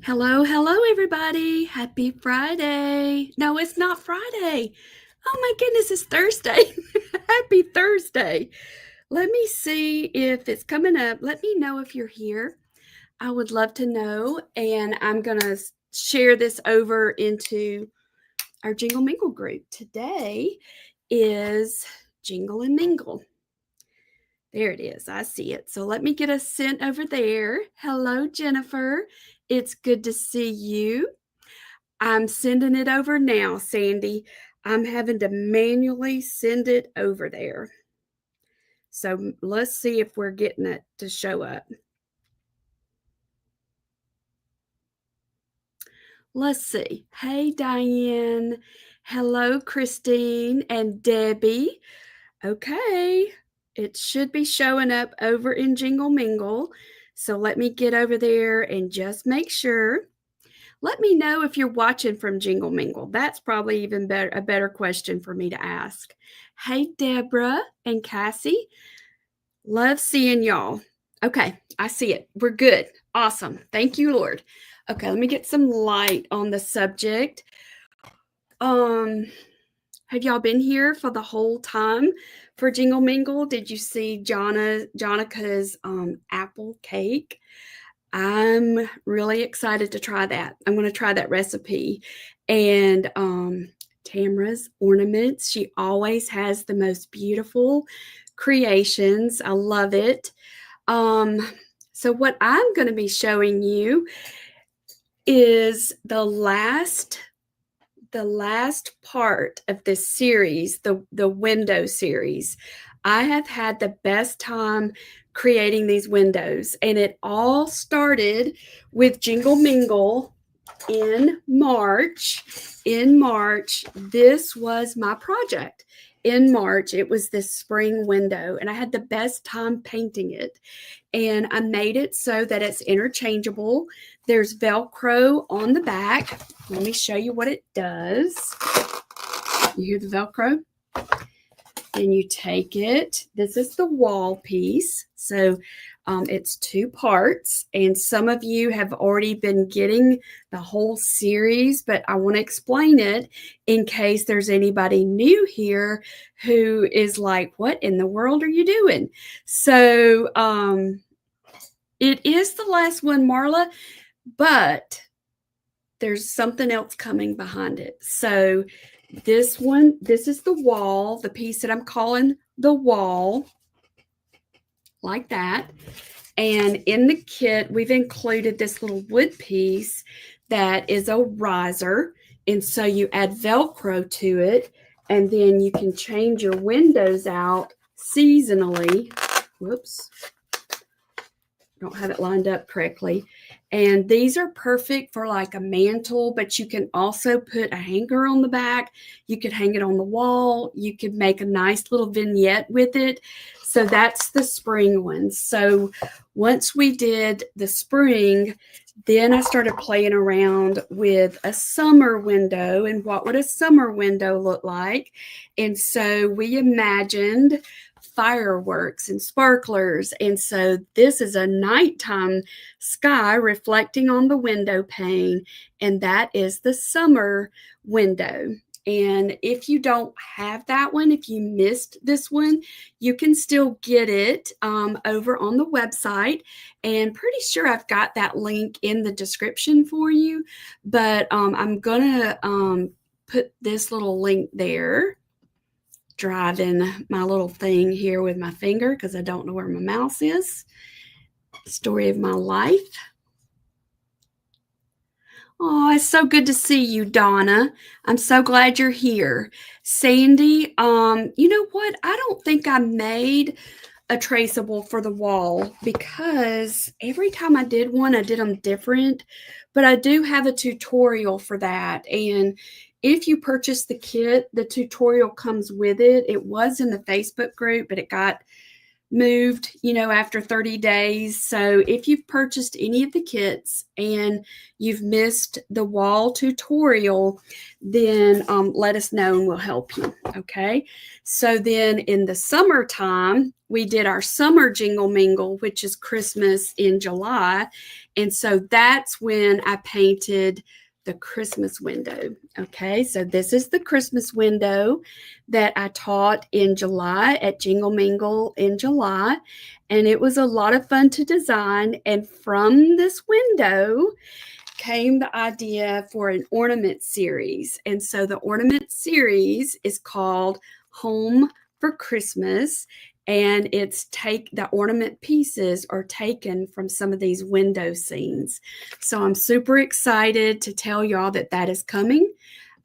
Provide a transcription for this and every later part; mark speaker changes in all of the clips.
Speaker 1: Hello, hello, everybody. Happy Friday. No, it's not Friday. Oh my goodness, it's Thursday. Happy Thursday. Let me see if it's coming up. Let me know if you're here. I would love to know. And I'm going to share this over into our Jingle Mingle group. Today is Jingle and Mingle. There it is. I see it. So let me get us sent over there. Hello, Jennifer. It's good to see you. I'm sending it over now, Sandy. I'm having to manually send it over there. So let's see if we're getting it to show up. Let's see. Hey, Diane. Hello, Christine and Debbie. Okay. It should be showing up over in Jingle Mingle. So let me get over there and just make sure. Let me know if you're watching from Jingle Mingle. That's probably even better, a better question for me to ask. Hey, Deborah and Cassie. Love seeing y'all. Okay, I see it. We're good. Awesome. Thank you, Lord. Okay, let me get some light on the subject. Have y'all been here for the whole time for Jingle Mingle? Did you see Jonica's apple cake? I'm really excited to try that. I'm going to try that recipe. And Tamara's ornaments, she always has the most beautiful creations. I love it. So what I'm going to be showing you is the last part of this series, the window series. I have had the best time creating these windows, and it all started with Jingle Mingle in March. In March, this was my project. In March, it was this spring window, and I had the best time painting it. And I made it so that it's interchangeable. There's Velcro on the back. Let me show you what it does. You hear the Velcro? And you take it. This is the wall piece. So it's two parts. And some of you have already been getting the whole series, but I want to explain it in case there's anybody new here who is like, what in the world are you doing? So it is the last one, Marla, but there's something else coming behind it. So this one, this is the wall, the piece that I'm calling the wall, like that. And in the kit, we've included this little wood piece that is a riser. And so you add Velcro to it, and then you can change your windows out seasonally. Whoops. Don't have it lined up correctly. And these are perfect for like a mantle, but you can also put a hanger on the back. You could hang it on the wall. You could make a nice little vignette with it. So that's the spring one. So once we did the spring, then I started playing around with a summer window and what would a summer window look like. And so we imagined fireworks and sparklers. And so this is a nighttime sky reflecting on the window pane, and that is the summer window. And if you don't have that one, if you missed this one, you can still get it over on the website. And pretty sure I've got that link in the description for you. But I'm going to put this little link there. Driving my little thing here with my finger because I don't know where my mouse is. Story of my life. Oh, it's so good to see you, Donna. I'm so glad you're here. Sandy, you know what? I don't think I made a traceable for the wall because every time I did one, I did them different. But I do have a tutorial for that. And if you purchase the kit, the tutorial comes with it. It was in the Facebook group, but it got moved, after 30 days. So if you've purchased any of the kits and you've missed the wall tutorial, then let us know and we'll help you. Okay. So then in the summertime, we did our summer Jingle Mingle, which is Christmas in July. And so that's when I painted the Christmas window. Okay, so this is the Christmas window that I taught in July at Jingle Mingle in July, and it was a lot of fun to design. And from this window came the idea for an ornament series. And so the ornament series is called Home for Christmas, and the ornament pieces are taken from some of these window scenes. So I'm super excited to tell y'all that is coming.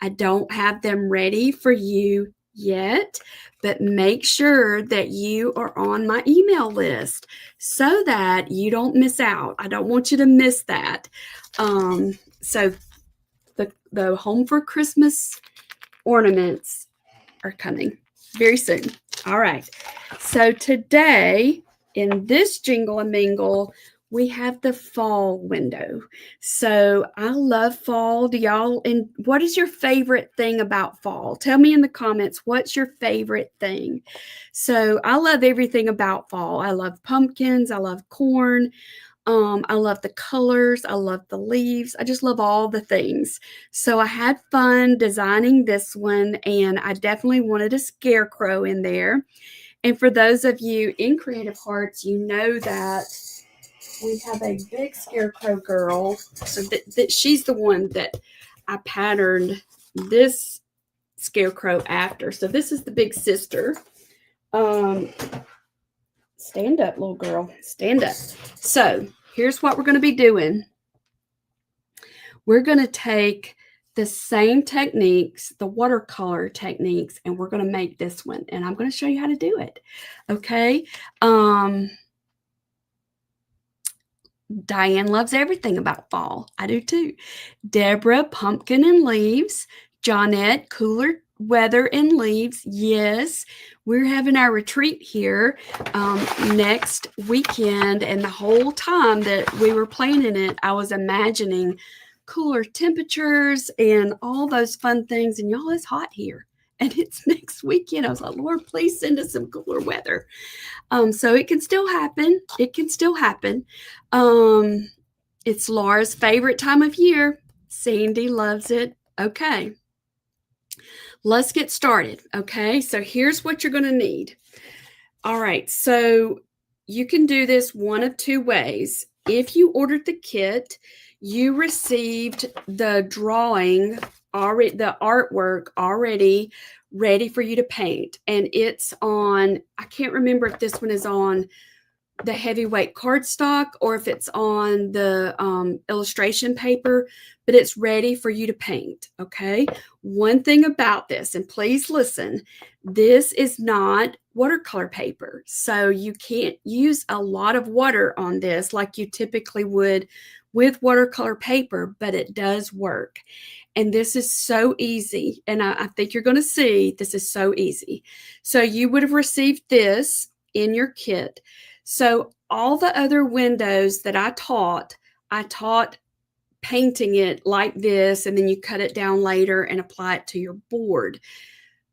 Speaker 1: I don't have them ready for you yet, but make sure that you are on my email list so that you don't miss out. I don't want you to miss that. So the Home for Christmas ornaments are coming very soon. All right. So today in this Jingle and Mingle, we have the fall window. So I love fall. And what is your favorite thing about fall? Tell me in the comments, what's your favorite thing? So I love everything about fall. I love pumpkins. I love corn. I love the colors. I love the leaves. I just love all the things. So I had fun designing this one, and I definitely wanted a scarecrow in there. And for those of you in Creative Hearts, you know that we have a big scarecrow girl. So that she's the one that I patterned this scarecrow after. So this is the big sister. Stand up, little girl. Stand up. So here's what we're going to be doing. We're going to take the same techniques, the watercolor techniques, and we're going to make this one. And I'm going to show you how to do it. Okay. Diane loves everything about fall. I do too. Deborah, pumpkin and leaves. Johnette, cooler weather and leaves. Yes, we're having our retreat here next weekend, and the whole time that we were planning it, I was imagining cooler temperatures and all those fun things. And y'all, it's hot here, and it's next weekend. I was like, Lord, please send us some cooler weather. So it can still happen. It can still happen. It's Laura's favorite time of year. Sandy loves it. Okay. Let's get started. Okay. So here's what you're going to need. All right. So you can do this one of two ways. If you ordered the kit, you received the drawing already, the artwork already ready for you to paint. And it's on, I can't remember if this one is on the heavyweight cardstock or if it's on the illustration paper, but it's ready for you to paint. Okay. One thing about this, and please listen, this is not watercolor paper. So you can't use a lot of water on this like you typically would with watercolor paper, but it does work. And this is so easy. And I think you're going to see this is so easy. So you would have received this in your kit. So all the other windows that I taught painting it like this, and then you cut it down later and apply it to your board.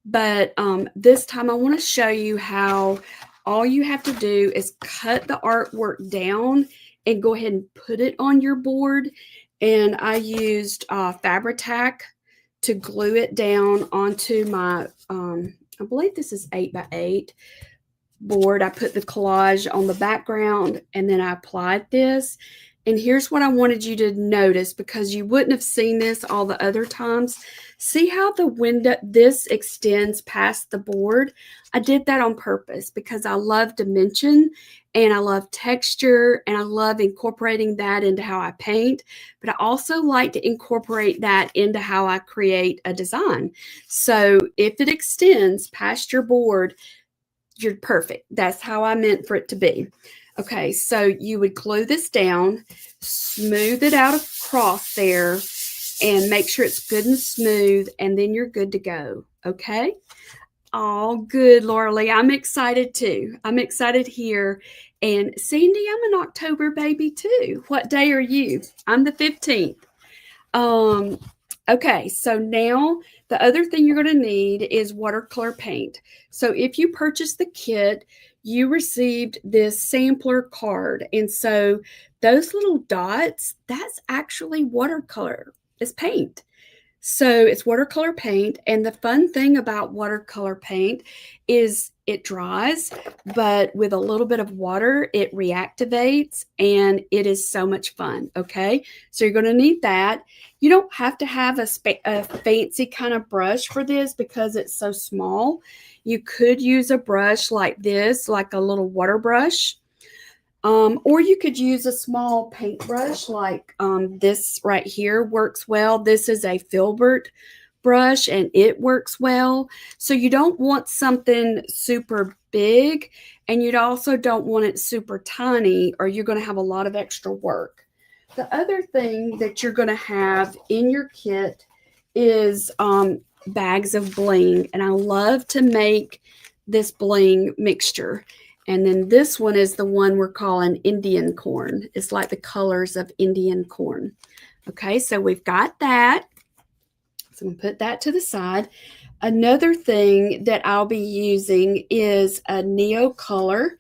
Speaker 1: But this time I want to show you how all you have to do is cut the artwork down and go ahead and put it on your board. And I used Fabri-Tac to glue it down onto my, I believe this is 8x8 board. I put the collage on the background and then I applied this. And here's what I wanted you to notice, because you wouldn't have seen this all the other times. See how the window, this extends past the board? I did that on purpose because I love dimension and I love texture and I love incorporating that into how I paint. But I also like to incorporate that into how I create a design. So if it extends past your board, you're perfect. That's how I meant for it to be. Okay, so you would glue this down, smooth it out across there, and make sure it's good and smooth, and then you're good to go. Okay? Oh, good, Laura Lee. I'm excited too. I'm excited here. And Sandy, I'm an October baby too. What day are you? I'm the 15th. Um, okay, so now the other thing you're going to need is watercolor paint. So if you purchase the kit, you received this sampler card. And so those little dots, that's actually watercolor. It's paint. So it's watercolor paint. And the fun thing about watercolor paint is it dries, but with a little bit of water, it reactivates and it is so much fun. Okay. So you're going to need that. You don't have to have a fancy kind of brush for this because it's so small. You could use a brush like this, like a little water brush. Or you could use a small paintbrush like this right here works well. This is a filbert brush and it works well. So you don't want something super big and you also don't want it super tiny or you're going to have a lot of extra work. The other thing that you're going to have in your kit is bags of bling. And I love to make this bling mixture. And then this one is the one we're calling Indian corn. It's like the colors of Indian corn. Okay, so we've got that. So I'm going to put that to the side. Another thing that I'll be using is a Neo color.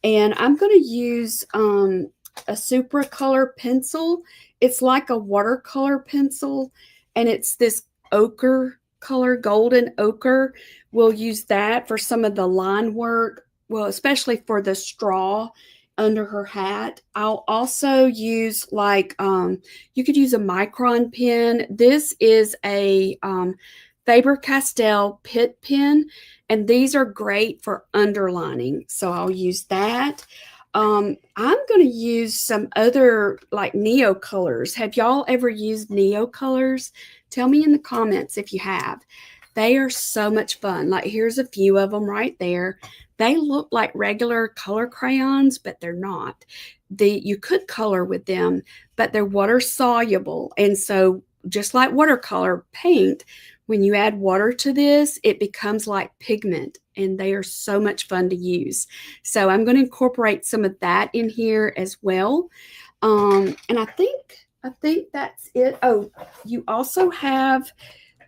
Speaker 1: And I'm going to use a Supra color pencil. It's like a watercolor pencil. And it's this ochre color, golden ochre. We'll use that for some of the line work. Well, especially for the straw under her hat. I'll also use like, you could use a micron pen. This is a Faber-Castell Pitt pen, and these are great for underlining. So I'll use that. I'm going to use some other like Neo colors. Have y'all ever used Neo colors? Tell me in the comments if you have. They are so much fun. Like here's a few of them right there. They look like regular color crayons, but they're not. You could color with them, but they're water soluble. And so just like watercolor paint, when you add water to this, it becomes like pigment and they are so much fun to use. So I'm going to incorporate some of that in here as well. And I think that's it. Oh, you also have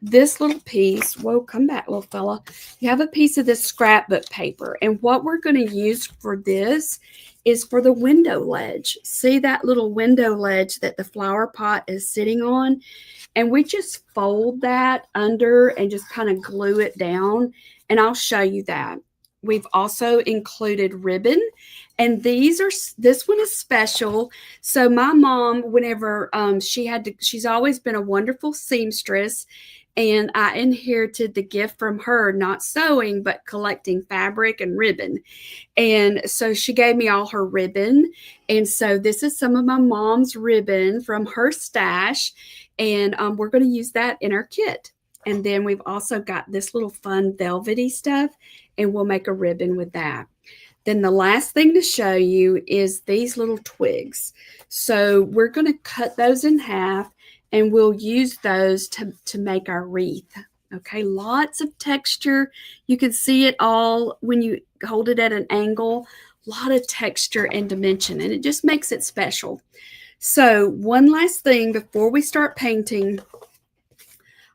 Speaker 1: this little piece. Whoa, come back, little fella. You have a piece of this scrapbook paper. And what we're going to use for this is for the window ledge. See that little window ledge that the flower pot is sitting on? And we just fold that under and just kind of glue it down. And I'll show you that. We've also included ribbon. And this one is special. So my mom, whenever she's always been a wonderful seamstress. And I inherited the gift from her, not sewing, but collecting fabric and ribbon. And so she gave me all her ribbon. And so this is some of my mom's ribbon from her stash. And we're going to use that in our kit. And then we've also got this little fun velvety stuff. And we'll make a ribbon with that. Then the last thing to show you is these little twigs. So we're going to cut those in half. And we'll use those to make our wreath. Okay, lots of texture. You can see it all when you hold it at an angle. A lot of texture and dimension, and it just makes it special. So one last thing before we start painting.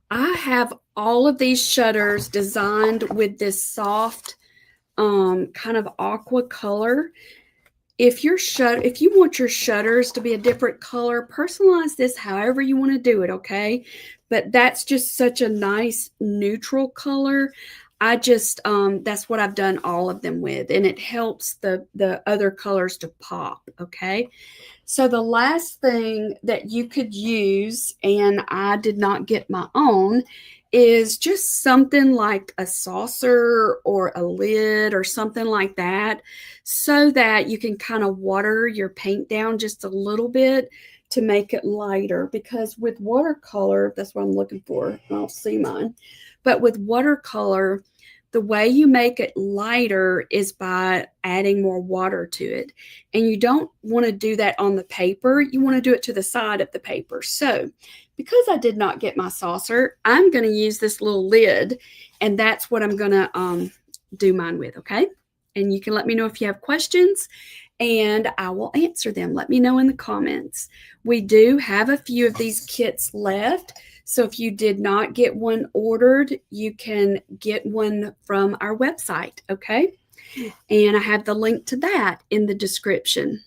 Speaker 1: I have all of these shutters designed with this soft kind of aqua color. If you want your shutters to be a different color, personalize this however you want to do it, okay? But that's just such a nice neutral color. That's what I've done all of them with, and it helps the other colors to pop, okay? So the last thing that you could use, and I did not get my own, is just something like a saucer or a lid or something like that, so that you can kind of water your paint down just a little bit to make it lighter. Because with watercolor, that's what I'm looking for. I'll see mine. But with watercolor, the way you make it lighter is by adding more water to it. And you don't want to do that on the paper. You want to do it to the side of the paper. So because I did not get my saucer, I'm going to use this little lid, and that's what I'm going to do mine with, okay? And you can let me know if you have questions, and I will answer them. Let me know in the comments. We do have a few of these kits left, so if you did not get one ordered, you can get one from our website, okay? And I have the link to that in the description.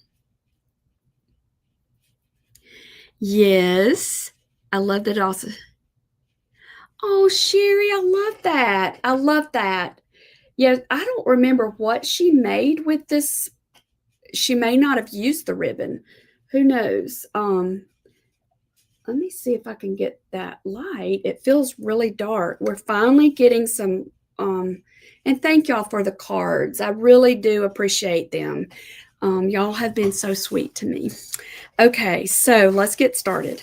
Speaker 1: Yes, I loved it also. Oh, Sherry, I love that. I love that. Yeah, I don't remember what she made with this. She may not have used the ribbon. Who knows? Let me see if I can get that light. It feels really dark. We're finally getting some, and thank y'all for the cards. I really do appreciate them. Y'all have been so sweet to me. Okay, so let's get started.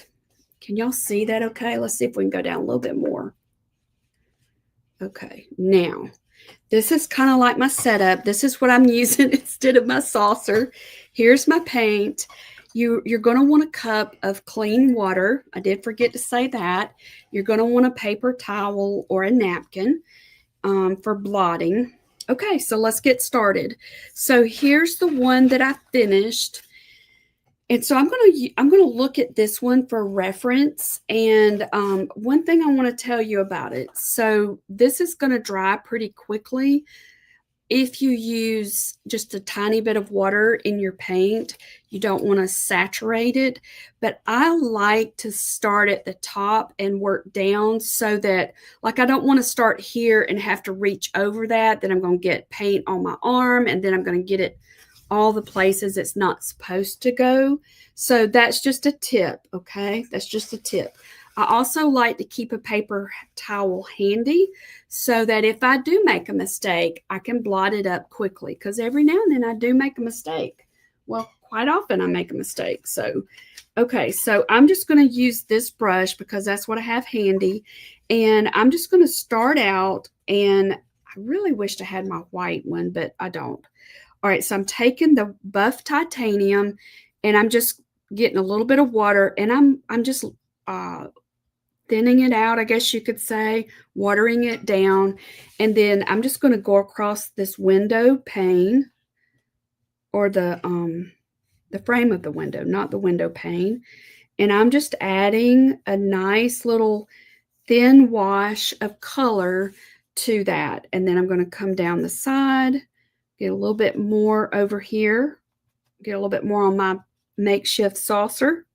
Speaker 1: Can y'all see that okay? Let's see if we can go down a little bit more. Okay, now, this is kind of like my setup. This is what I'm using instead of my saucer. Here's my paint. You're going to want a cup of clean water. I did forget to say that. You're going to want a paper towel or a napkin for blotting. Okay, so let's get started. So here's the one that I finished. And so I'm going to look at this one for reference. And one thing I want to tell you about it. So this is going to dry pretty quickly. If you use just a tiny bit of water in your paint, you don't want to saturate it. But I like to start at the top and work down so that, like, I don't want to start here and have to reach over that. Then I'm going to get paint on my arm, and then I'm going to get it all the places it's not supposed to go. So that's just a tip, okay? That's just a tip. I also like to keep a paper towel handy so that if I do make a mistake, I can blot it up quickly, because every now and then I do make a mistake. Well, quite often I make a mistake. So, okay, so I'm just going to use this brush because that's what I have handy. And I'm just going to start out, and I really wished I had my white one, but I don't. All right, so I'm taking the buff titanium, and I'm just getting a little bit of water, and I'm just thinning it out, I guess you could say, watering it down. And then I'm just going to go across this window pane, or the frame of the window, not the window pane. And I'm just adding a nice little thin wash of color to that. And then I'm going to come down the side, get a little bit more over here, get a little bit more on my makeshift saucer.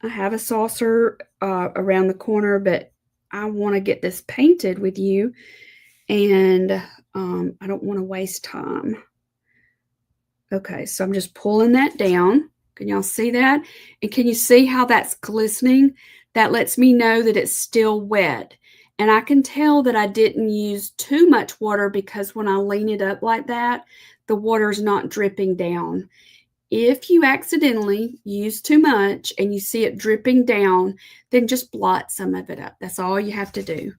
Speaker 1: I have a saucer around the corner, but I want to get this painted with you, and I don't want to waste time. Okay, so I'm just pulling that down. Can y'all see that? And can you see how that's glistening? That lets me know that it's still wet. And I can tell that I didn't use too much water, because when I lean it up like that, the water's not dripping down. If you accidentally use too much and you see it dripping down, then just blot some of it up. That's all you have to do.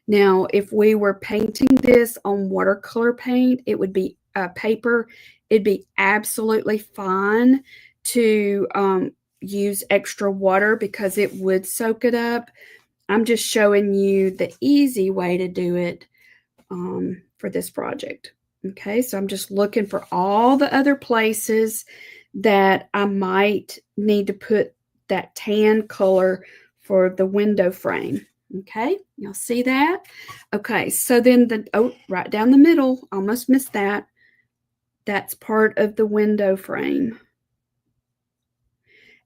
Speaker 1: Now, if we were painting this on watercolor paint, it would be paper. It'd be absolutely fine to use extra water, because it would soak it up. I'm just showing you the easy way to do it for this project. Okay, so I'm just looking for all the other places that I might need to put that tan color for the window frame. Okay, y'all see that? Okay, so then right down the middle, almost missed that. That's part of the window frame.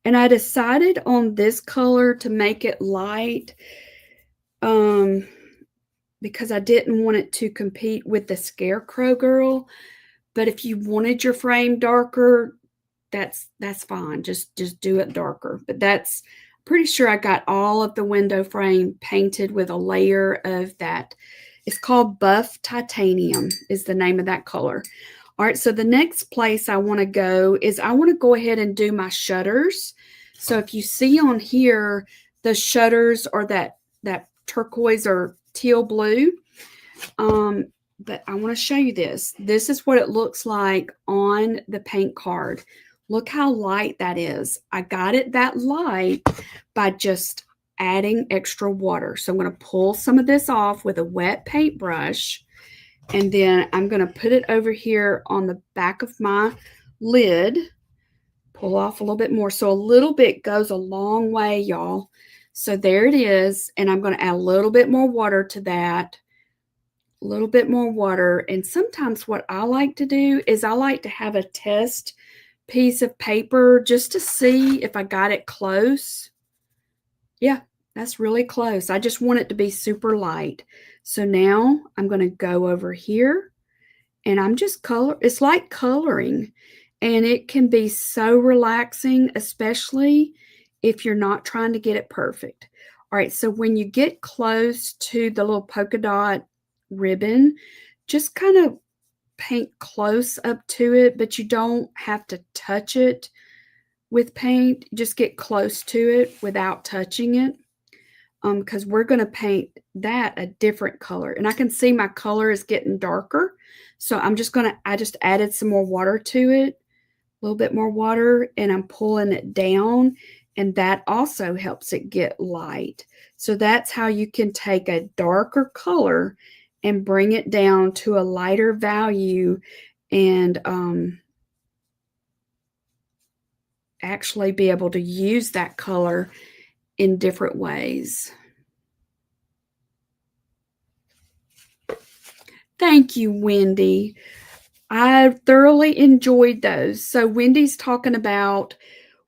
Speaker 1: And I decided on this color to make it light because I didn't want it to compete with the Scarecrow Girl. But if you wanted your frame darker, that's fine. Just do it darker. But that's pretty sure I got all of the window frame painted with a layer of that. It's called Buff Titanium is the name of that color. All right, so the next place I want to go is I want to go ahead and do my shutters. So if you see on here, the shutters are that turquoise or teal blue. But I want to show you this. This is what it looks like on the paint card. Look how light that is. I got it that light by just adding extra water. So I'm going to pull some of this off with a wet paintbrush, and then I'm going to put it over here on the back of my lid. Pull off a little bit more. So a little bit goes a long way, y'all. So there it is, and I'm going to add a little bit more water to that. A little bit more water. And sometimes what I like to do is I like to have a test piece of paper just to see if I got it close. Yeah, that's really close. I just want it to be super light. So now I'm going to go over here, and I'm just it's like coloring, and it can be so relaxing, especially if you're not trying to get it perfect. All right, so when you get close to the little polka dot ribbon, just kind of paint close up to it, but you don't have to touch it with paint. Just get close to it without touching it, because we're going to paint that a different color. And I can see my color is getting darker, so I just added some more water to it, a little bit more water, and I'm pulling it down, and that also helps it get light. So that's how you can take a darker color and bring it down to a lighter value, and actually be able to use that color in different ways. Thank you, Wendy. I thoroughly enjoyed those. So Wendy's talking about,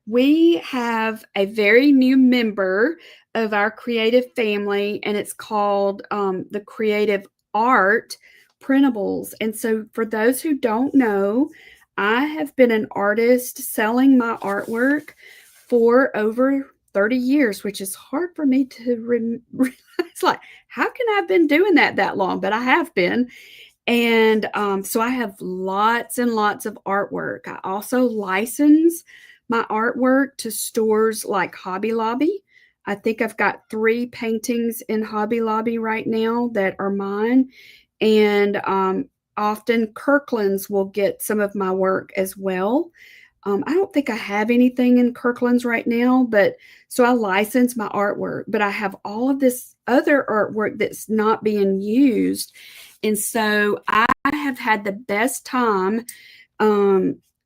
Speaker 1: we have a very new member of our creative family, and it's called the Creative Art Printables. And so for those who don't know, I have been an artist selling my artwork for over 30 years, which is hard for me to realize. Like, how can I have been doing that long? But I have been. And so I have lots and lots of artwork. I also license my artwork to stores like Hobby Lobby. I think I've got 3 paintings in Hobby Lobby right now that are mine. And often Kirkland's will get some of my work as well. I don't think I have anything in Kirkland's right now, but so I license my artwork, but I have all of this other artwork that's not being used. And so I have had the best time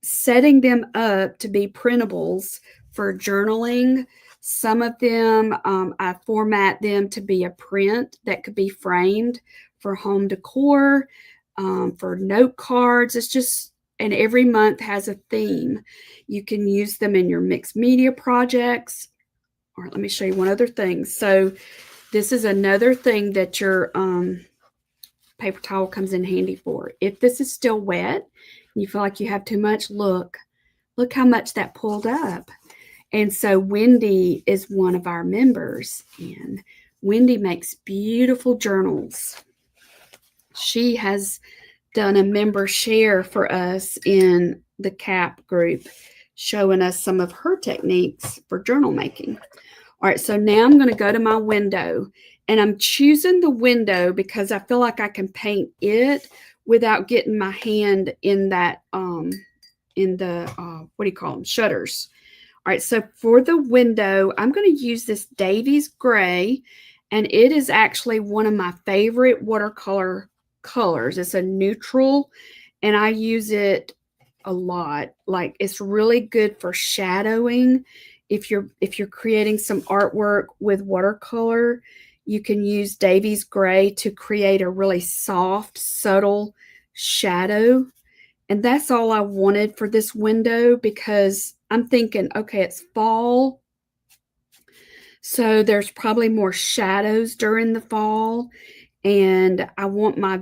Speaker 1: setting them up to be printables for journaling. Some of them, I format them to be a print that could be framed for home decor, for note cards. It's just, and every month has a theme. You can use them in your mixed media projects. All right, let me show you one other thing. So this is another thing that your paper towel comes in handy for. If this is still wet and you feel like you have too much, look how much that pulled up. And so Wendy is one of our members, and Wendy makes beautiful journals. She has done a member share for us in the CAP group, showing us some of her techniques for journal making. All right, so now I'm going to go to my window, and I'm choosing the window because I feel like I can paint it without getting my hand in that, in the, what do you call them, shutters. All right, so for the window, I'm going to use this Davies Gray, and it is actually one of my favorite watercolor colors. It's a neutral, and I use it a lot. Like, it's really good for shadowing. If you're creating some artwork with watercolor, you can use Davies Gray to create a really soft, subtle shadow. And that's all I wanted for this window, because I'm thinking, okay, it's fall, so there's probably more shadows during the fall, and I want my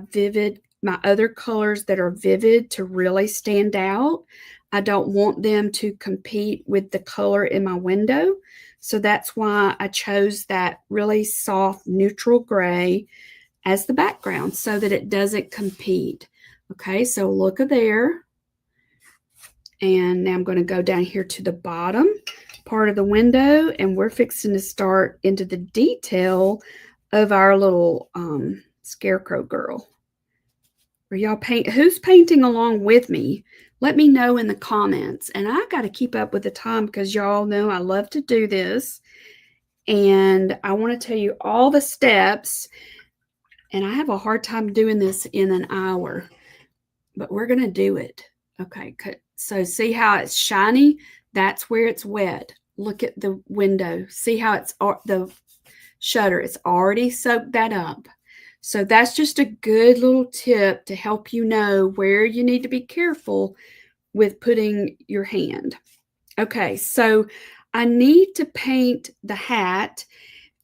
Speaker 1: other colors that are vivid to really stand out. I don't want them to compete with the color in my window. So that's why I chose that really soft neutral gray as the background, so that it doesn't compete. Okay, so look at there. And now I'm going to go down here to the bottom part of the window, and we're fixing to start into the detail of our little Scarecrow girl. Are y'all who's painting along with me? Let me know in the comments. And I got to keep up with the time because y'all know I love to do this. And I want to tell you all the steps. And I have a hard time doing this in an hour, but we're going to do it. Okay, so see how it's shiny? That's where it's wet. Look at the window. See how it's the shutter. It's already soaked that up. So that's just a good little tip to help you know where you need to be careful with putting your hand. Okay, so I need to paint the hat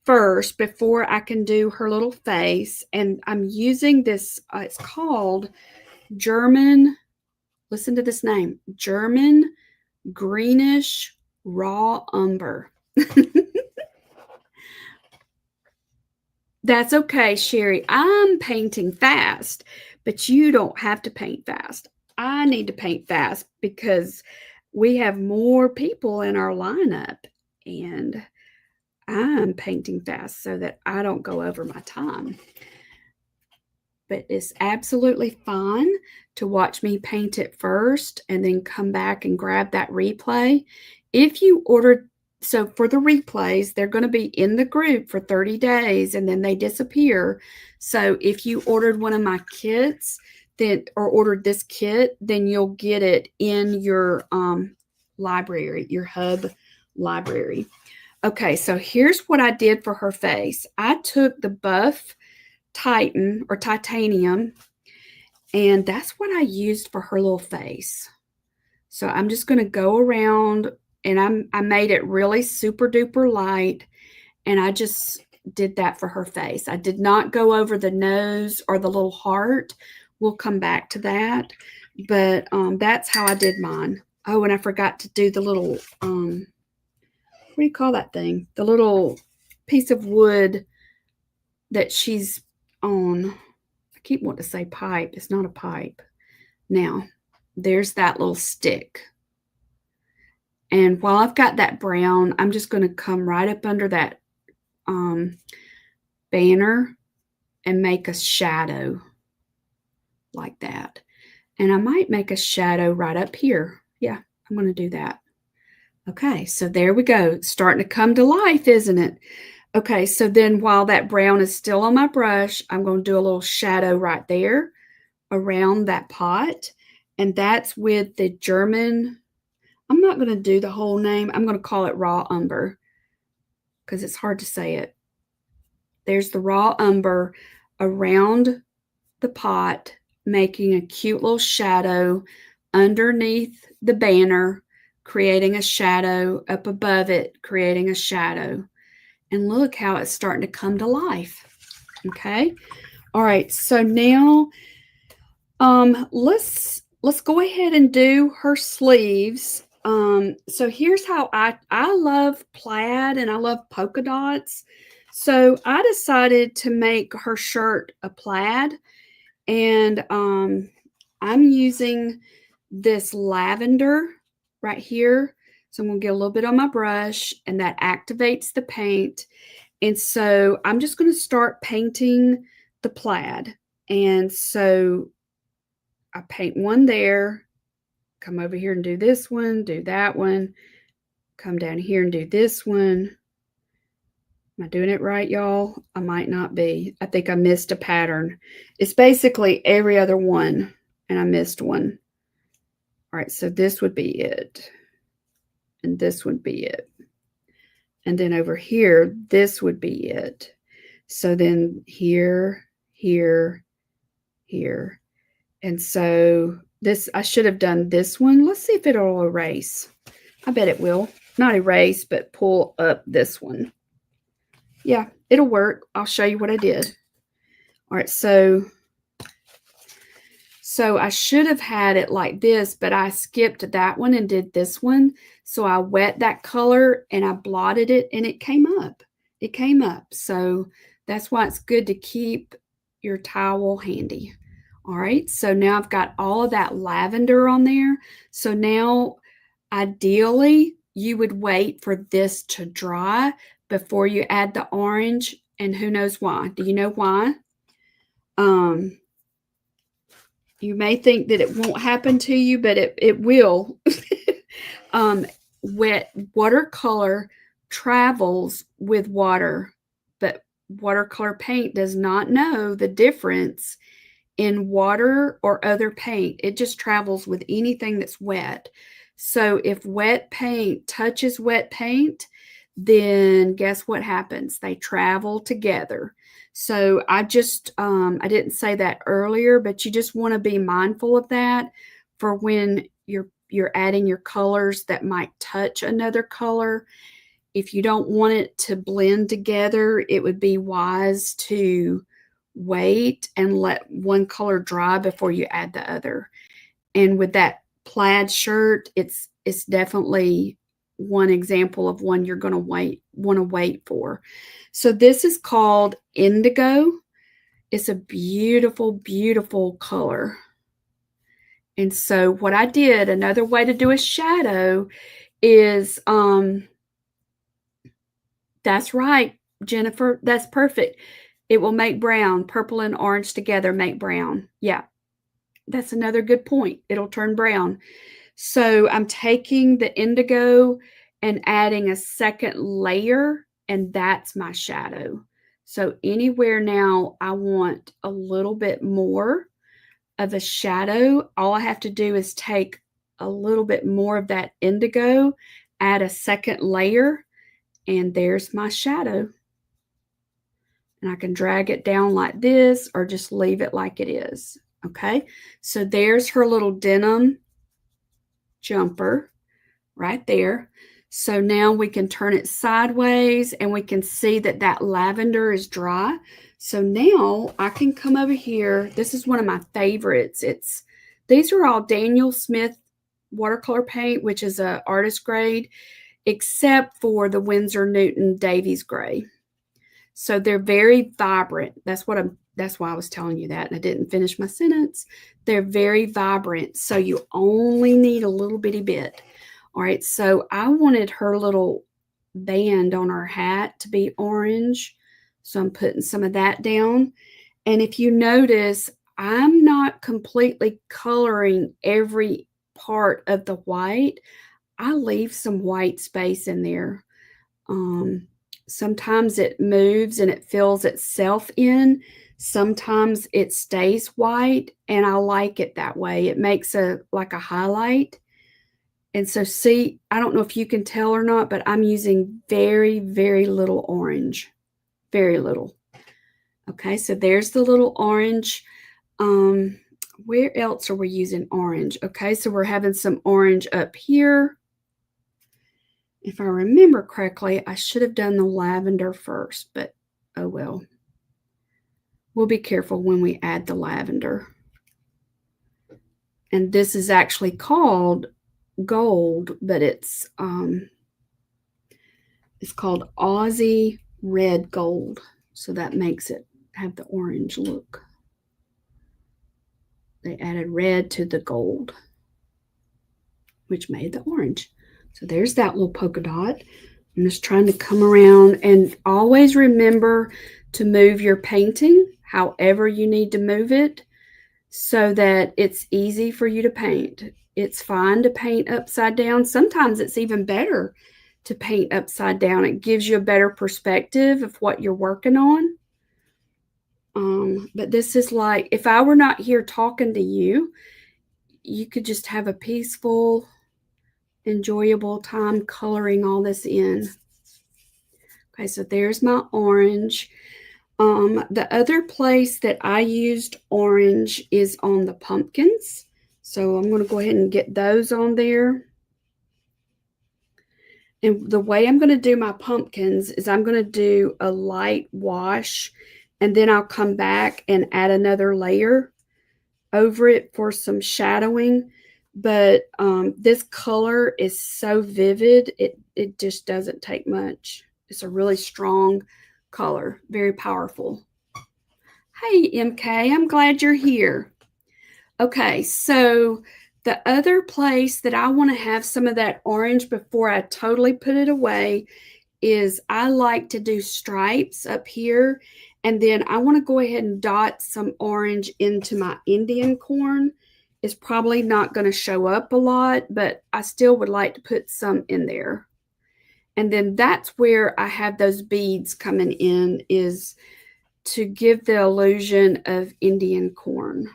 Speaker 1: first before I can do her little face. And I'm using this, it's called German, listen to this name, German Greenish Raw Umber. That's okay, Sherry. I'm painting fast, but you don't have to paint fast. I need to paint fast because we have more people in our lineup, and I'm painting fast so that I don't go over my time. But it's absolutely fine to watch me paint it first and then come back and grab that replay. If you ordered, so for the replays, they're going to be in the group for 30 days and then they disappear. So if you ordered one of my kits, then or ordered this kit, then you'll get it in your library, your hub library. Okay, so here's what I did for her face. I took the buff Titan or titanium, and that's what I used for her little face. So I'm just going to go around, and I made it really super duper light, and I just did that for her face. I did not go over the nose or the little heart. We'll come back to that, but that's how I did mine. Oh, and I forgot to do the little what do you call that thing? The little piece of wood that she's on. I keep wanting to say pipe. It's not a pipe. Now, there's that little stick. And while I've got that brown, I'm just going to come right up under that banner and make a shadow like that. And I might make a shadow right up here. Yeah, I'm going to do that. Okay, so there we go. It's starting to come to life, isn't it? Okay, so then while that brown is still on my brush, I'm going to do a little shadow right there around that pot. And that's with the German, I'm not going to do the whole name. I'm going to call it Raw Umber because it's hard to say it. There's the Raw Umber around the pot, making a cute little shadow underneath the banner, creating a shadow up above it, creating a shadow. And look how it's starting to come to life. Okay. All right. So now let's go ahead and do her sleeves. So here's how I love plaid and I love polka dots. So I decided to make her shirt a plaid, and I'm using this lavender right here. So I'm going to get a little bit on my brush, and that activates the paint. And so I'm just going to start painting the plaid. And so I paint one there, come over here and do this one, do that one, come down here and do this one. Am I doing it right, y'all? I might not be. I think I missed a pattern. It's basically every other one, and I missed one. All right, so this would be it. And this would be it. And then over here, this would be it. So then here, here, here. And so this, I should have done this one. Let's see if it'll erase. I bet it will. Not erase, but pull up this one. Yeah, it'll work. I'll show you what I did. All right, so I should have had it like this, but I skipped that one and did this one. So I wet that color and I blotted it and it came up. It came up. So that's why it's good to keep your towel handy. All right, so now I've got all of that lavender on there. So now ideally you would wait for this to dry before you add the orange, and who knows why? Do you know why? You may think that it won't happen to you, but it will. Wet watercolor travels with water, but watercolor paint does not know the difference in water or other paint. It just travels with anything that's wet. So if wet paint touches wet paint, then guess what happens? They travel together. So I didn't say that earlier, but you just want to be mindful of that for when you're adding your colors that might touch another color. If you don't want it to blend together, it would be wise to wait and let one color dry before you add the other. And with that plaid shirt, it's definitely one example of one you're going to want to wait for. So this is called Indigo. It's a beautiful, beautiful color. And so what I did, another way to do a shadow is, that's right, Jennifer, that's perfect. It will make brown. Purple and orange together make brown. Yeah, that's another good point. It'll turn brown. So I'm taking the indigo and adding a second layer, and that's my shadow. So anywhere now I want a little bit more of a shadow, all I have to do is take a little bit more of that indigo, add a second layer, and there's my shadow. And I can drag it down like this or just leave it like it is. Okay, so there's her little denim jumper right there. So now we can turn it sideways and we can see that that lavender is dry. So now I can come over here. This is one of my favorites. These are all Daniel Smith watercolor paint, which is a artist grade, except for the Winsor Newton Davies gray. So they're very vibrant. That's why I was telling you that, and I didn't finish my sentence. They're very vibrant, so you only need a little bitty bit. All right, so I wanted her little band on her hat to be orange, so I'm putting some of that down. And if you notice, I'm not completely coloring every part of the white. I leave some white space in there. Sometimes it moves and it fills itself in. Sometimes it stays white, and I like it that way. It makes like a highlight. And so see, I don't know if you can tell or not, but I'm using very, very little orange. Very little. Okay, so there's the little orange. Where else are we using orange? Okay, so we're having some orange up here. If I remember correctly, I should have done the lavender first, but oh well. We'll be careful when we add the lavender. And this is actually called gold, but it's called Aussie red gold. So that makes it have the orange look. They added red to the gold, which made the orange. So there's that little polka dot. I'm just trying to come around, and always remember to move your painting however you need to move it so that it's easy for you to paint. It's fine to paint upside down. Sometimes it's even better to paint upside down. It gives you a better perspective of what you're working on. But this is like, if I were not here talking to you, you could just have a peaceful, enjoyable time coloring all this in. Okay, so there's my orange. The other place that I used orange is on the pumpkins. So I'm going to go ahead and get those on there. And the way I'm going to do my pumpkins is I'm going to do a light wash, and then I'll come back and add another layer over it for some shadowing. But this color is so vivid, it just doesn't take much. It's a really strong color, very powerful. Hey, MK, I'm glad you're here. Okay, so the other place that I want to have some of that orange before I totally put it away is I like to do stripes up here, and then I want to go ahead and dot some orange into my Indian corn. It's probably not going to show up a lot, but I still would like to put some in there. And then that's where I have those beads coming in, is to give the illusion of Indian corn.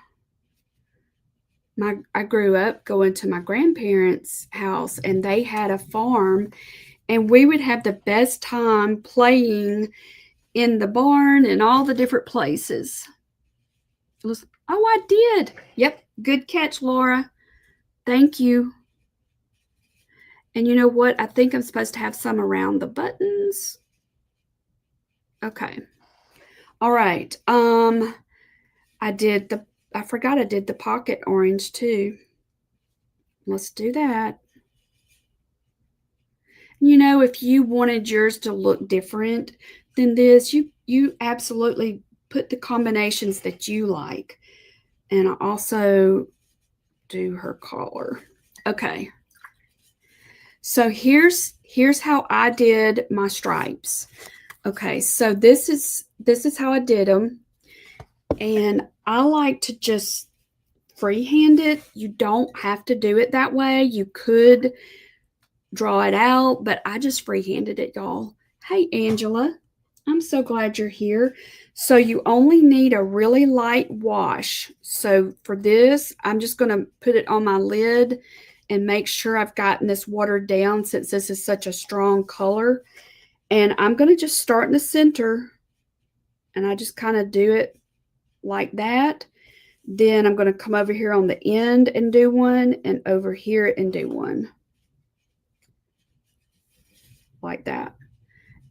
Speaker 1: I grew up going to my grandparents' house, and they had a farm, and we would have the best time playing in the barn and all the different places. Oh, I did. Yep, good catch, Laura. Thank you. And you know what? I think I'm supposed to have some around the buttons. Okay. All right. I forgot I did the pocket orange too. Let's do that. You know, if you wanted yours to look different than this, you absolutely put the combinations that you like. And I also do her collar. Okay. So here's how I did my stripes. Okay, so this is how I did them. And I like to just freehand it. You don't have to do it that way. You could draw it out, but I just freehanded it, y'all. Hey, Angela, I'm so glad you're here. So you only need a really light wash. So for this, I'm just going to put it on my lid and make sure I've gotten this watered down, since this is such a strong color. And I'm going to just start in the center, and I just kind of do it like that. Then I'm going to come over here on the end and do one, and over here and do one. Like that.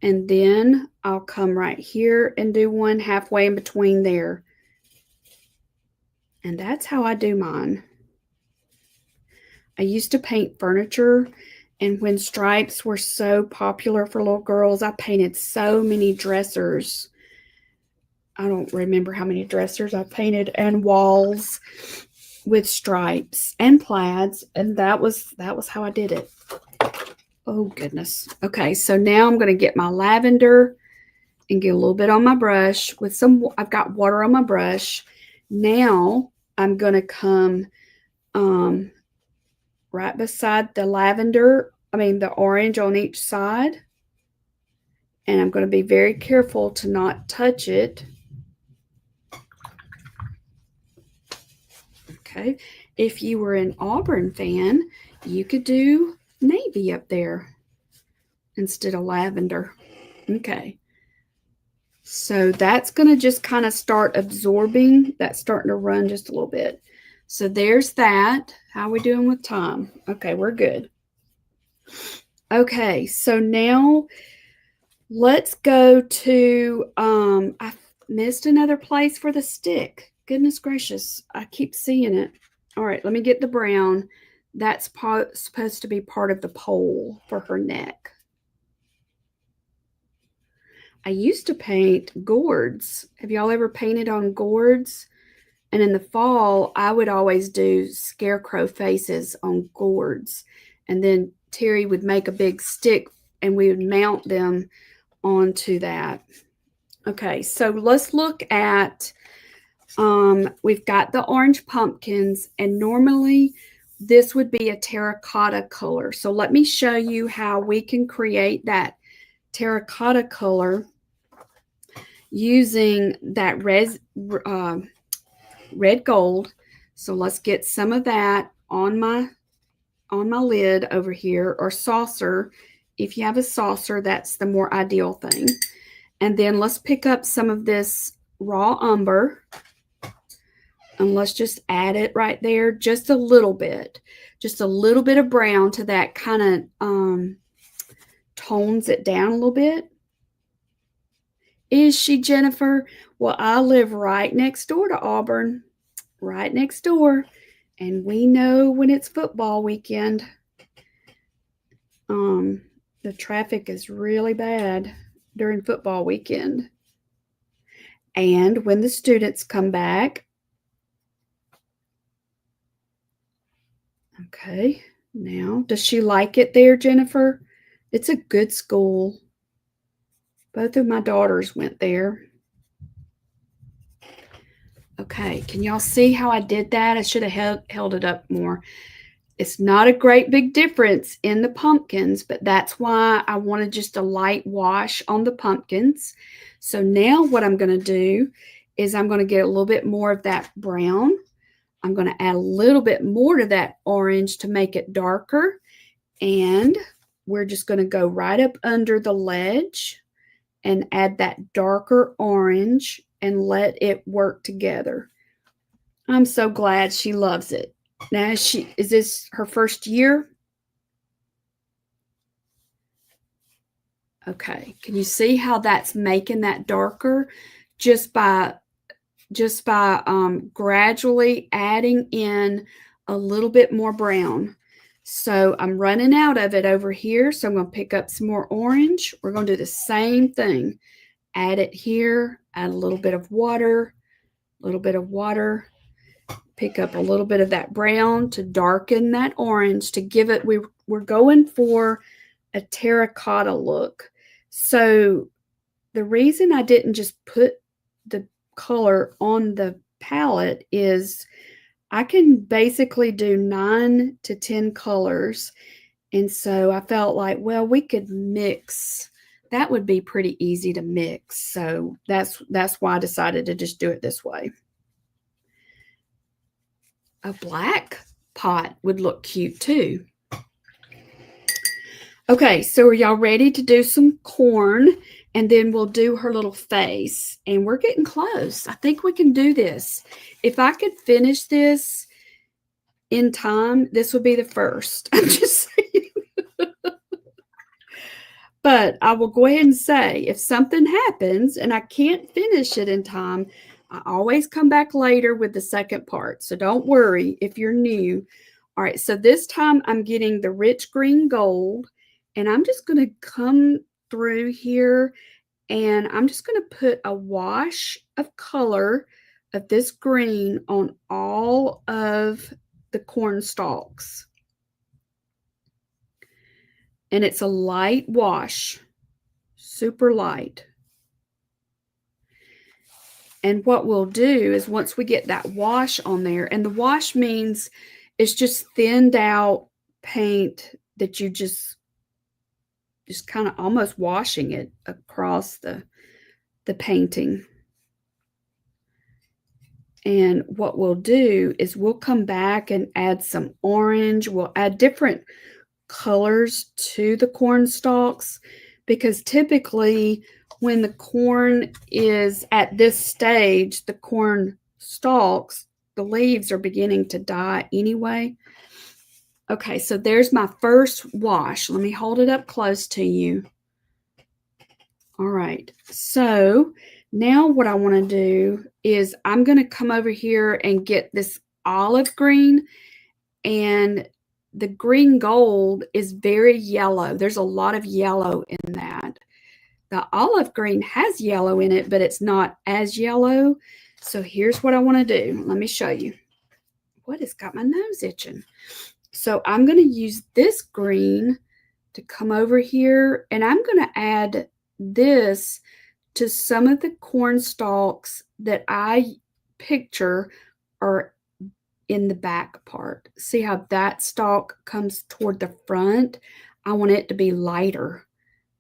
Speaker 1: And then I'll come right here and do one halfway in between there. And that's how I do mine. I used to paint furniture, and when stripes were so popular for little girls, I painted so many dressers. I don't remember how many dressers I painted, and walls with stripes and plaids, and that was how I did it. Oh goodness. Okay, so now I'm going to get my lavender and get a little bit on my brush with some. I've got water on my brush. Now I'm going to come right beside the lavender, the orange on each side. And I'm going to be very careful to not touch it. Okay. If you were an Auburn fan, you could do navy up there instead of lavender. Okay. So that's going to just kind of start absorbing. That's starting to run just a little bit. So there's that. How are we doing with time? Okay, we're good. Okay, so now let's go to, I missed another place for the stick. Goodness gracious, I keep seeing it. All right, let me get the brown. That's supposed to be part of the pole for her neck. I used to paint gourds. Have y'all ever painted on gourds? And in the fall, I would always do scarecrow faces on gourds. And then Terry would make a big stick, and we would mount them onto that. Okay, so let's look at, we've got the orange pumpkins, and normally this would be a terracotta color. So let me show you how we can create that terracotta color using that red gold. So let's get some of that on my lid over here, or saucer. If you have a saucer, that's the more ideal thing. And then let's pick up some of this raw umber, and let's just add it right there, just a little bit of brown to that, kind of tones it down a little bit. Is she, Jennifer? Well, I live right next door to Auburn, right next door, and we know when it's football weekend, the traffic is really bad during football weekend. And when the students come back. Okay, now, does she like it there, Jennifer? It's a good school. Both of my daughters went there. Okay, can y'all see how I did that? I should have held it up more. It's not a great big difference in the pumpkins, but that's why I wanted just a light wash on the pumpkins. So now what I'm going to do is I'm going to get a little bit more of that brown. I'm going to add a little bit more to that orange to make it darker. And we're just going to go right up under the ledge and add that darker orange and let it work together. I'm so glad she loves it. Now, is this her first year? Okay, can you see how that's making that darker just by gradually adding in a little bit more brown? So I'm running out of it over here, so I'm going to pick up some more orange. We're going to do the same thing. Add it here, add a little bit of water, pick up a little bit of that brown to darken that orange to give it, we're going for a terracotta look. So the reason I didn't just put the color on the palette is I can basically do 9 to 10 colors. And so I felt like, well, we could mix. That would be pretty easy to mix. So that's why I decided to just do it this way. A black pot would look cute too. Okay, so are y'all ready to do some corn? And then we'll do her little face. And we're getting close. I think we can do this. If I could finish this in time, this would be the first. I'm just saying. But I will go ahead and say, if something happens and I can't finish it in time, I always come back later with the second part. So don't worry if you're new. All right, so this time I'm getting the rich green gold, and I'm just going to come through here, and I'm just going to put a wash of color of this green on all of the corn stalks. And it's a light wash, super light. And what we'll do is once we get that wash on there, and the wash means it's just thinned out paint that you just kind of almost washing it across the painting. And what we'll do is we'll come back and add some orange. We'll add different colors to the corn stalks, because typically when the corn is at this stage, the corn stalks, the leaves are beginning to die anyway. Okay, so there's my first wash. Let me hold it up close to you. All right, so now what I want to do is I'm going to come over here and get this olive green, and the green gold is very yellow. There's a lot of yellow in that. The olive green has yellow in it, but it's not as yellow. So here's what I want to do. Let me show you. What has got my nose itching? So I'm going to use this green to come over here, and I'm going to add this to some of the corn stalks that I picture are in the back part. See how that stalk comes toward the front? I want it to be lighter.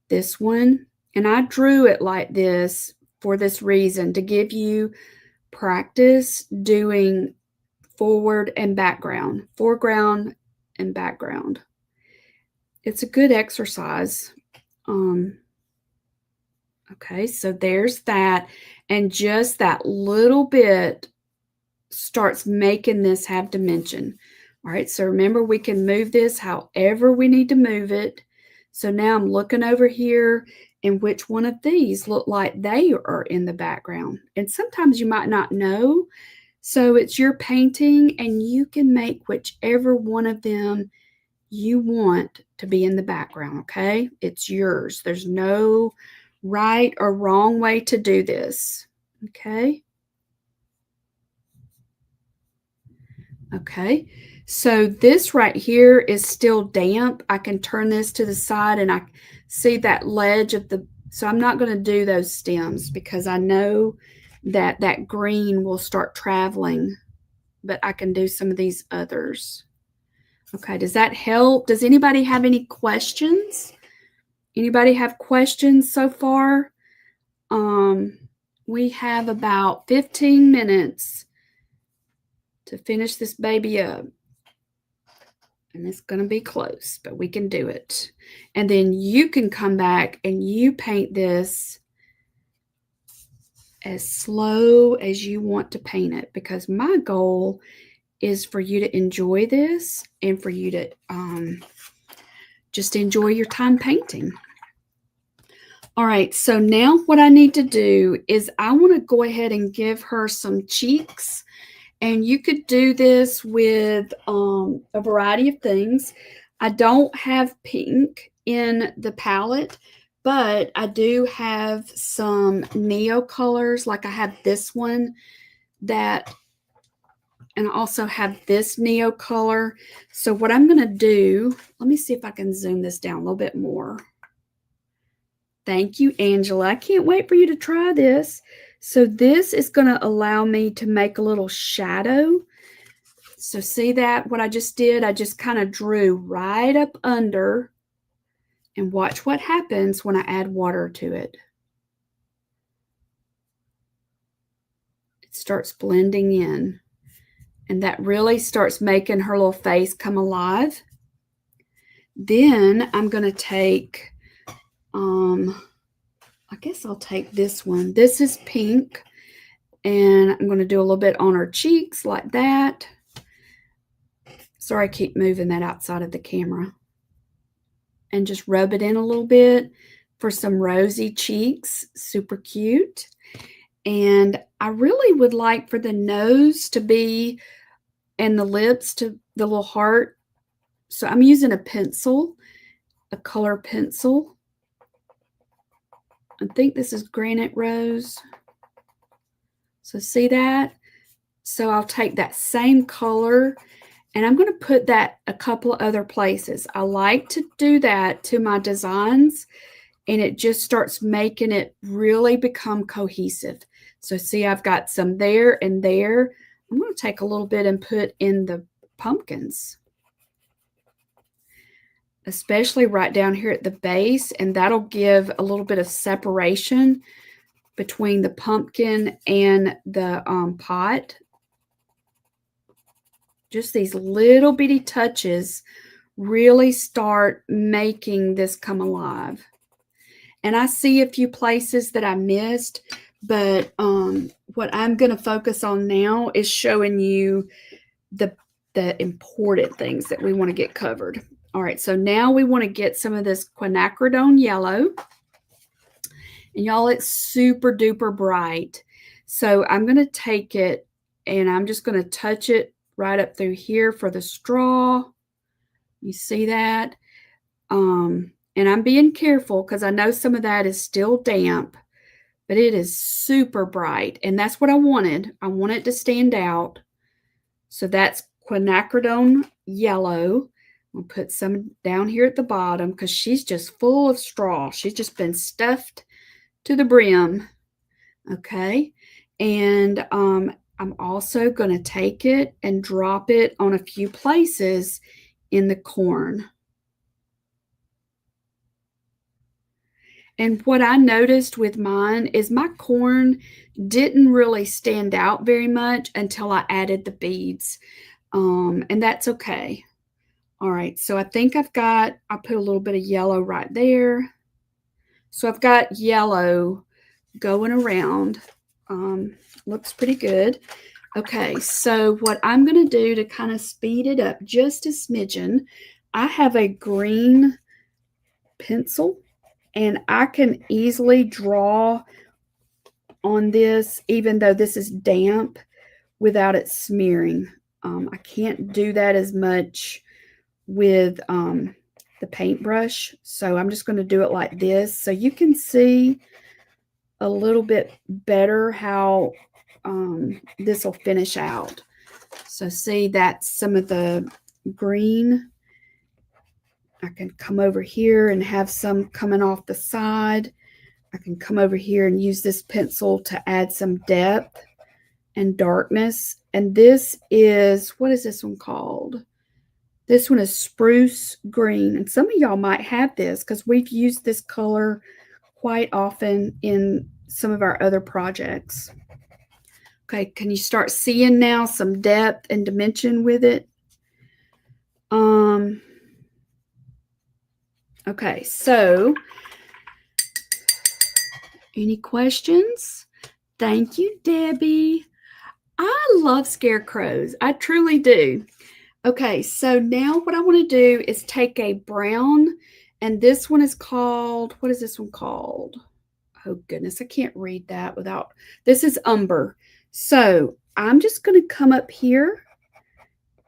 Speaker 1: This one, and I drew it like this for this reason, to give you practice doing forward and background, foreground and background. It's a good exercise. Okay, so there's that, and just that little bit starts making this have dimension. All right, so remember, we can move this however we need to move it. So now I'm looking over here, and which one of these look like they are in the background. And sometimes you might not know. So it's your painting, and you can make whichever one of them you want to be in the background, okay? It's yours. There's no right or wrong way to do this, okay? Okay, so this right here is still damp. I can turn this to the side, and I see that ledge of the So I'm not going to do those stems because I know that that green will start traveling, but I can do some of these others. Okay, does that help? Does anybody have any questions? Anybody have questions so far? We have about 15 minutes to finish this baby up. And it's going to be close, but we can do it. And then you can come back and you paint this as slow as you want to paint it, because my goal is for you to enjoy this and for you to just enjoy your time painting. All right, so now what I need to do is I want to go ahead and give her some cheeks. And you could do this with a variety of things. I don't have pink in the palette, but I do have some neo colors. Like I have this one that, and I also have this neo color. So what I'm going to do, let me see if I can zoom this down a little bit more. Thank you, Angela. I can't wait for you to try this. So this is going to allow me to make a little shadow. So see that what I just did? I just kind of drew right up under, and watch what happens when I add water to it. It starts blending in, and that really starts making her little face come alive. Then I'm going to take, I guess I'll take this one. This is pink, and I'm going to do a little bit on her cheeks like that. Sorry, I keep moving that outside of the camera. And just rub it in a little bit for some rosy cheeks. Super cute. And I really would like for the nose to be, and the lips to the little heart. So I'm using a pencil, a color pencil. I think this is Granite Rose. So see that? So I'll take that same color, and I'm going to put that a couple of other places. I like to do that to my designs, and it just starts making it really become cohesive. So see, I've got some there and there. I'm going to take a little bit and put in the pumpkins, especially right down here at the base, and that'll give a little bit of separation between the pumpkin and the pot. Just these little bitty touches really start making this come alive. And I see a few places that I missed, but what I'm going to focus on now is showing you the important things that we want to get covered. All right, so now we want to get some of this quinacridone yellow. And y'all, it's super duper bright. So I'm going to take it, and I'm just going to touch it right up through here for the straw. You see that? And I'm being careful because I know some of that is still damp, but it is super bright, and that's what I wanted. I want it to stand out. So that's quinacridone yellow. We'll put some down here at the bottom because she's just full of straw. She's just been stuffed to the brim. Okay. And I'm also going to take it and drop it on a few places in the corn. And what I noticed with mine is my corn didn't really stand out very much until I added the beads. And that's okay. All right, so I think I put a little bit of yellow right there. So I've got yellow going around. Looks pretty good. Okay, so what I'm going to do to kind of speed it up just a smidgen, I have a green pencil, and I can easily draw on this, even though this is damp, without it smearing. I can't do that as much with the paintbrush, so I'm just going to do it like this so you can see a little bit better how this will finish out. So see, that's some of the green. I can come over here and have some coming off the side. I can come over here and use this pencil to add some depth and darkness. And this is, what is this one called? This one is spruce green. And some of y'all might have this because we've used this color quite often in some of our other projects. Okay, can you start seeing now some depth and dimension with it? Okay, so any questions? Thank you, Debbie. I love scarecrows. I truly do. Okay, so now what I want to do is take a brown, and this one is called, what is this one called? Oh goodness, I can't read that without, this is umber. So I'm just going to come up here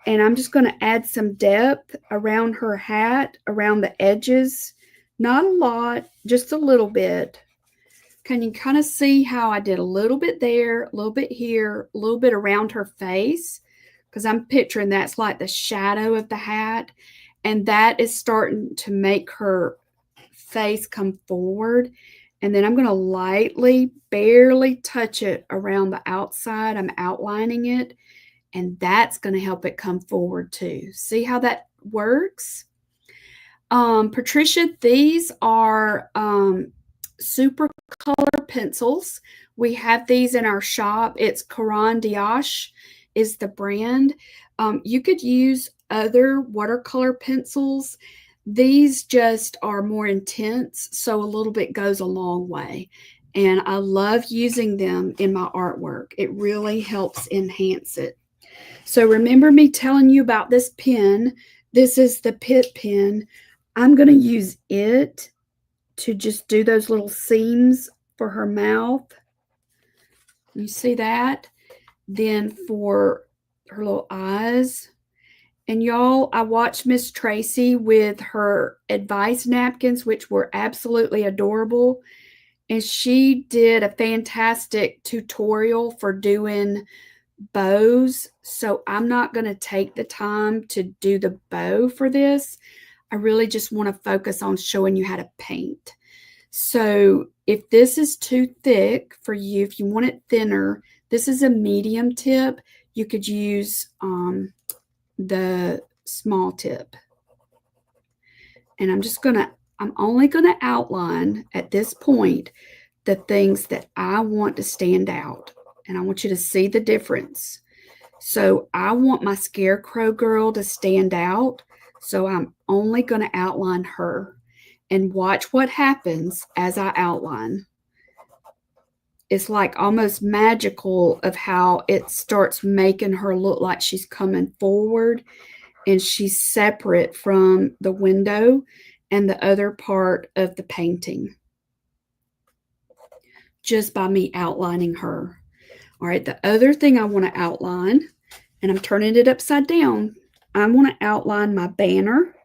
Speaker 1: and I'm just going to add some depth around her hat, around the edges. Not a lot, just a little bit. Can you kind of see how I did a little bit there, a little bit here, a little bit around her face? Because I'm picturing that's like the shadow of the hat. And that is starting to make her face come forward. And then I'm going to lightly, barely touch it around the outside. I'm outlining it. And that's going to help it come forward too. See how that works? Patricia, these are super color pencils. We have these in our shop. It's Caran d'Ache is the brand. You could use other watercolor pencils. These just are more intense, so a little bit goes a long way. And I love using them in my artwork. It really helps enhance it. So remember me telling you about this pen. This is the Pitt pen. I'm going to use it to just do those little seams for her mouth. You see that? Then for her little eyes. And y'all, I watched Miss Tracy with her advice napkins, which were absolutely adorable. And she did a fantastic tutorial for doing bows. So I'm not going to take the time to do the bow for this. I really just want to focus on showing you how to paint. So if this is too thick for you, if you want it thinner, this is a medium tip. You could use the small tip. And I'm only going to outline at this point the things that I want to stand out. And I want you to see the difference. So I want my scarecrow girl to stand out. So I'm only going to outline her. And watch what happens as I outline. It's like almost magical of how it starts making her look like she's coming forward and she's separate from the window and the other part of the painting. Just by me outlining her. All right, the other thing I want to outline, and I'm turning it upside down, I want to outline my banner.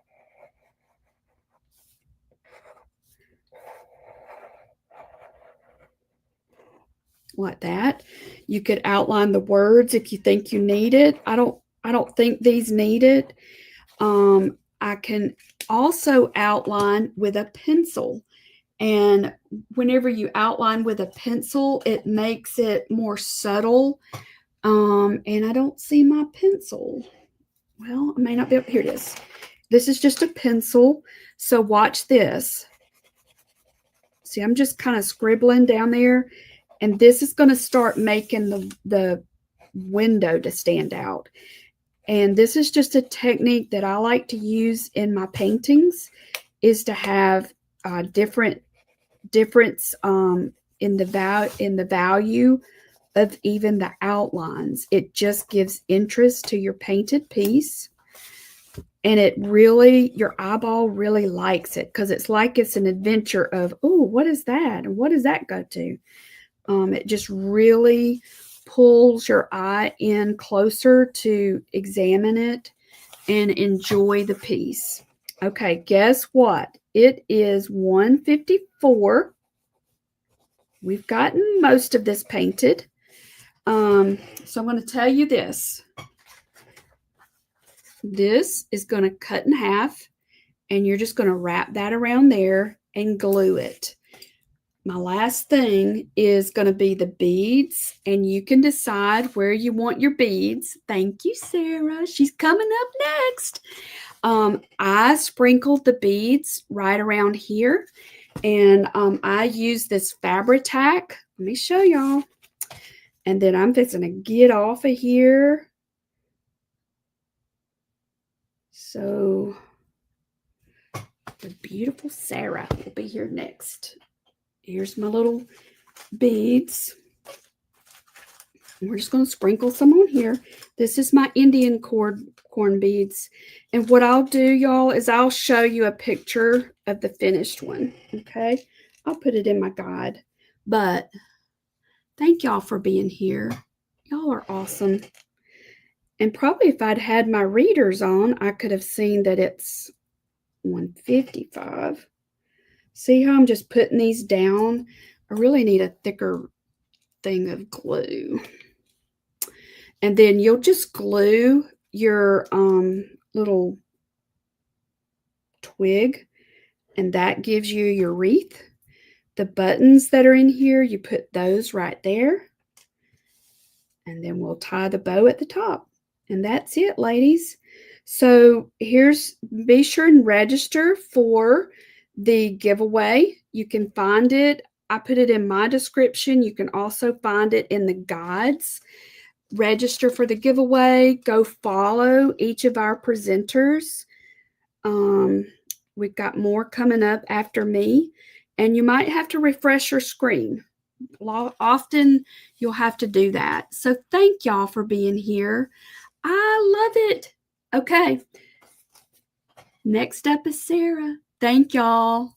Speaker 1: Like that. You could outline the words if you think you need it. I don't think these need it. I can also outline with a pencil. And whenever you outline with a pencil, it makes it more subtle. And I don't see my pencil. Well, I may not be able, here it is. This is just a pencil. So watch this. See, I'm just kind of scribbling down there. And this is going to start making the window to stand out. And this is just a technique that I like to use in my paintings, is to have difference in the value of even the outlines. It just gives interest to your painted piece. And it really, your eyeball really likes it because it's like it's an adventure of, oh, what is that? And what does that go to? It just really pulls your eye in closer to examine it and enjoy the piece. Okay, guess what? It is 1:54. We've gotten most of this painted. So I'm going to tell you this. This is going to cut in half, and you're just going to wrap that around there and glue it. my last thing is going to be the beads, and you can decide where you want your beads. Thank you, Sarah. She's coming up next. I sprinkled the beads right around here, and I use this Fabri-Tac. Let me show y'all. And then I'm just going to get off of here. So the beautiful Sarah will be here next. Here's my little beads. We're just going to sprinkle some on here. This is my Indian corn beads. And what I'll do, y'all, is I'll show you a picture of the finished one. Okay? I'll put it in my guide. But thank y'all for being here. Y'all are awesome. And probably if I'd had my readers on, I could have seen that it's 155. See how I'm just putting these down? I really need a thicker thing of glue. And then you'll just glue your little twig, and that gives you your wreath. The buttons that are in here, you put those right there. And then we'll tie the bow at the top. And that's it, ladies. So be sure and register for the giveaway. You can find it. I put it in my description. You can also find it in the guides. Register for the giveaway. Go follow each of our presenters. We've got more coming up after me. And you might have to refresh your screen. Often you'll have to do that. So thank y'all for being here. I love it. Okay. Next up is Sarah. Thank y'all.